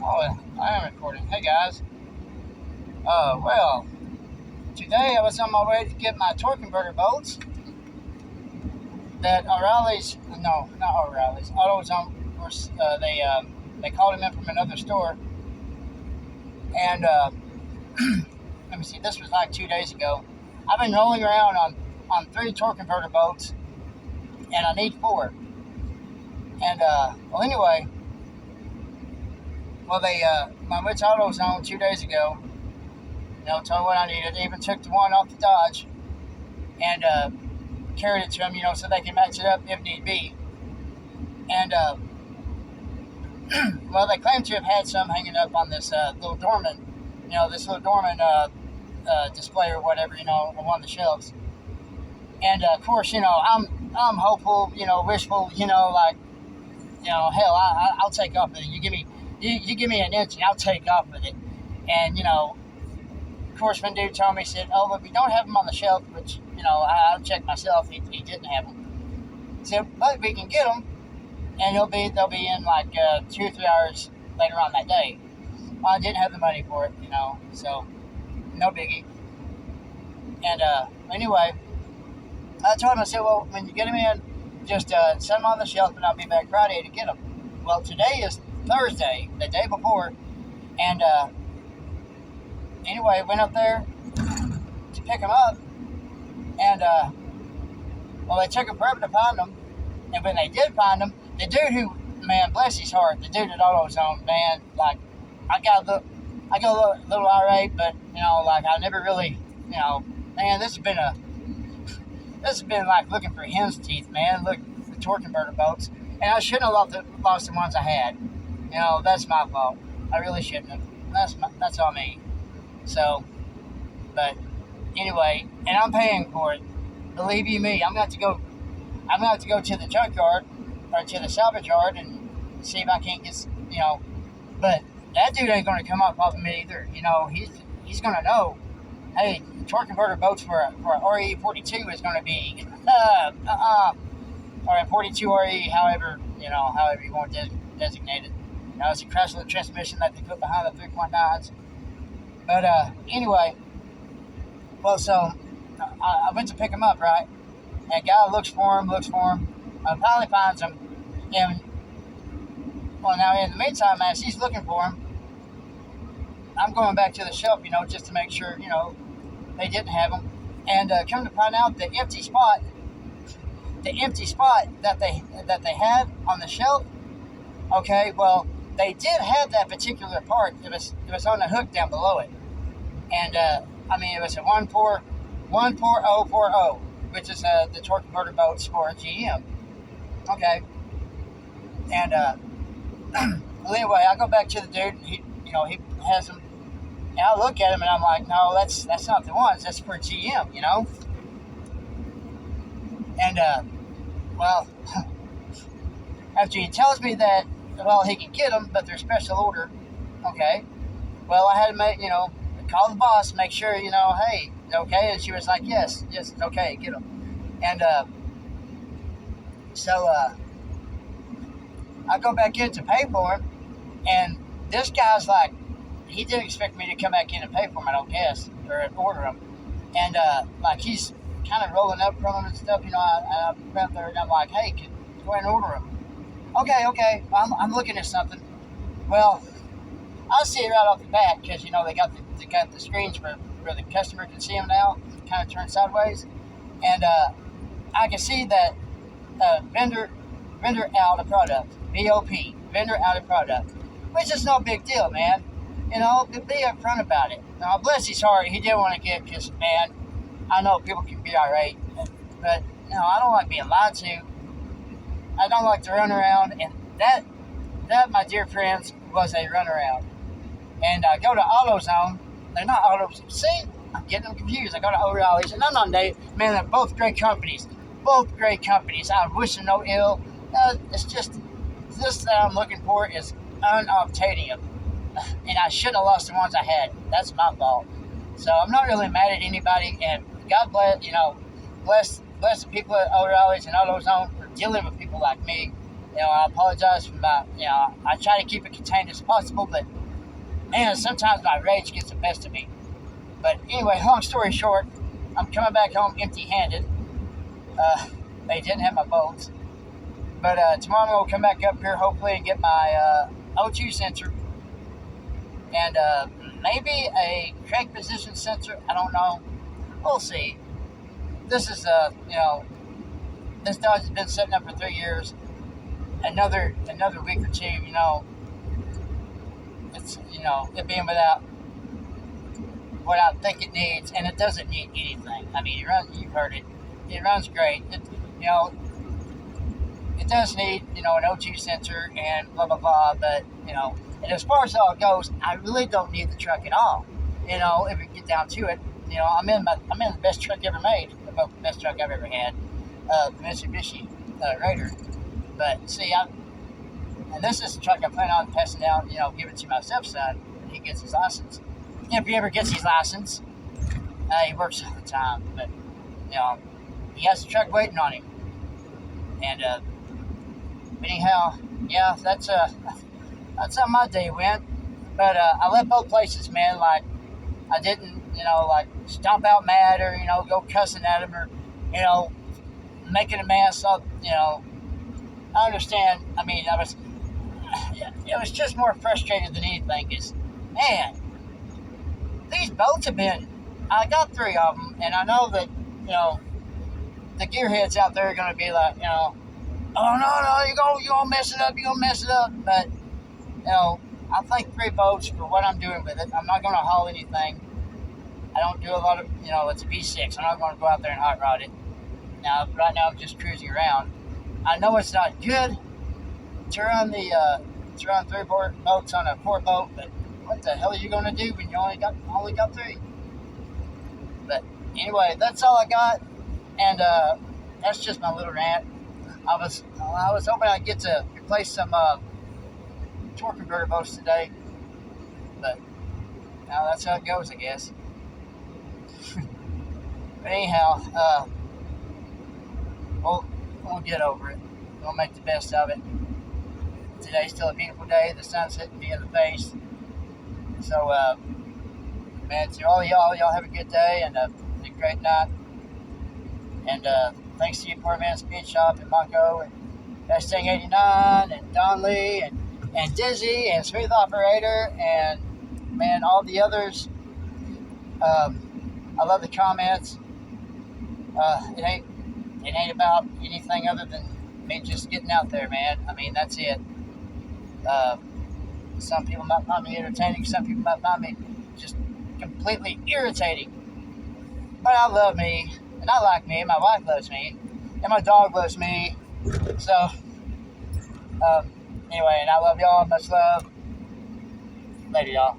Oh, I am recording. Hey guys. Well, today I was on my way to get my torque converter bolts that O'Reilly's, no, not O'Reilly's, AutoZone, they called them in from another store. And let me see, this was like 2 days ago. I've been rolling around on 3 torque converter bolts, and I need 4. And well, anyway, my went to AutoZone 2 days ago. Told me what I needed. They even took the one off the Dodge and carried it to them, so they can match it up if need be. And well, they claim to have had some hanging up on this little Dorman, display or whatever, on one of the shelves. And of course, I'm hopeful, wishful, hell, I'll take off with it. You give me an inch, and I'll take off with it. And of course, one dude told me, he said, "Oh, but we don't have them on the shelf," which I'll check myself. He didn't have them. He said, "But we can get them, and they'll be in like 2 or 3 hours later on that day." Well, I didn't have the money for it, so no biggie. And anyway, I told him, I said, "Well, when you get them in, just set them on the shelf, and I'll be back Friday to get them." Well, today is Thursday, the day before, and anyway, went up there to pick them up, and well, they took forever to find them. And when they did find them, the dude who, man, bless his heart, the dude at AutoZone, man, like, I got a little irate, but I never really, man, this has been like looking for hen's teeth, man. Look, the torque converter bolts, and I shouldn't have lost the ones I had. That's my fault. I really shouldn't have. That's on me. So, but anyway, and I'm paying for it. Believe you me, I'm going to have to go to the junkyard or to the salvage yard and see if I can't get, but that dude ain't going to come up off of me either. He's going to know, hey, torque converter bolts for a RE42 is going to be, or a 42 RE, however you want to designate it. It's a Chrysler transmission that they put behind the 3.9s. But anyway, well, so I went to pick him up, right? And a guy looks for him, finally finds him. And, well, now in the meantime, as he's looking for him, I'm going back to the shelf, just to make sure, they didn't have him. And come to find out, the empty spot that they had on the shelf, okay, well, they did have that particular part. It was on the hook down below it. And, it was a 14040, which is the torque converter bolts for a GM. Okay. And, well, anyway, I go back to the dude, and he has them. And I look at him, and I'm like, no, that's not the ones. That's for GM, And, well, after he tells me that, well, he can get them, but they're special order. Okay. Well, I had to call the boss, make sure, hey, okay? And she was like, yes, it's okay, get them. And so I go back in to pay for them, and this guy's like, he didn't expect me to come back in and pay for them, I don't guess, or order them. And he's kind of rolling up from them and stuff, I went there and I'm like, hey, go ahead and order them. Okay, I'm looking at something. Well, I see it right off the bat because, they got the screens where the customer can see them now, kind of turned sideways. And I can see that vendor out of product, VOP, vendor out of product, which is no big deal, man. Be upfront about it. Now, bless his heart, he didn't want to get, because, man, I know people can be irate, but, I don't like being lied to. I don't like to run around, and that, my dear friends, was a runaround. And I go to AutoZone. They're not AutoZone. See, I'm getting them confused. I go to O'Reilly's, and I'm not man, they're both great companies. Both great companies. I wish them no ill. It's just, this that I'm looking for is unobtainium. And I shouldn't have lost the ones I had. That's my fault. So I'm not really mad at anybody, and God bless, bless the people at O'Reilly's and AutoZone for dealing with people like me. I apologize for my, I try to keep it contained as possible, but man, sometimes my rage gets the best of me. But anyway, long story short, I'm coming back home empty-handed. They didn't have my bolts. But tomorrow I'm going to come back up here hopefully and get my O2 sensor and maybe a crank position sensor. I don't know. We'll see. This is, this Dodge has been sitting up for 3 years. Another week or two, it's, it being without what I think it needs, and it doesn't need anything. I mean, it runs, you've heard it. It runs great. It does need, an O2 sensor and blah, blah, blah, but, and as far as all goes, I really don't need the truck at all. If we get down to it, I'm in the best truck ever made, about the best truck I've ever had, the Mitsubishi Raider. But see, and this is the truck I plan on passing down, giving to my stepson when he gets his license. If he ever gets his license, he works all the time, but he has the truck waiting on him. And anyhow, yeah, that's how my day went. But I left both places, man. Like I didn't, like stomp out mad or go cussing at him or making a mess of. I understand. I mean, it was just more frustrated than anything. Cause man, these boats have been. I got 3 of them, and I know that the gearheads out there are going to be like, oh no, you're gonna mess it up, But I think 3 boats for what I'm doing with it. I'm not going to haul anything. I don't do a lot of, it's a V6. I'm not going to go out there and hot rod it. Now, right now I'm just cruising around. I know it's not good to run 3 boats on a 4 boat, but what the hell are you going to do when you only got 3? But anyway, that's all I got, and that's just my little rant. I was hoping I'd get to replace some torque converter boats today, but now that's how it goes, I guess. But anyhow, we'll get over it. We'll make the best of it. Today's still a beautiful day. The sun's hitting me in the face. So, man, to all y'all have a good day and a great night. And thanks to you, Poor Man Speed Shop and Mako and Mustang 89 and Don Lee and Dizzy and Smooth Operator and, man, all the others. I love the comments. It ain't about anything other than me just getting out there, man. I mean, that's it. Some people might find me entertaining. Some people might find me just completely irritating. But I love me, and I like me, and my wife loves me, and my dog loves me. So, anyway, and I love y'all. Much love. Later, y'all.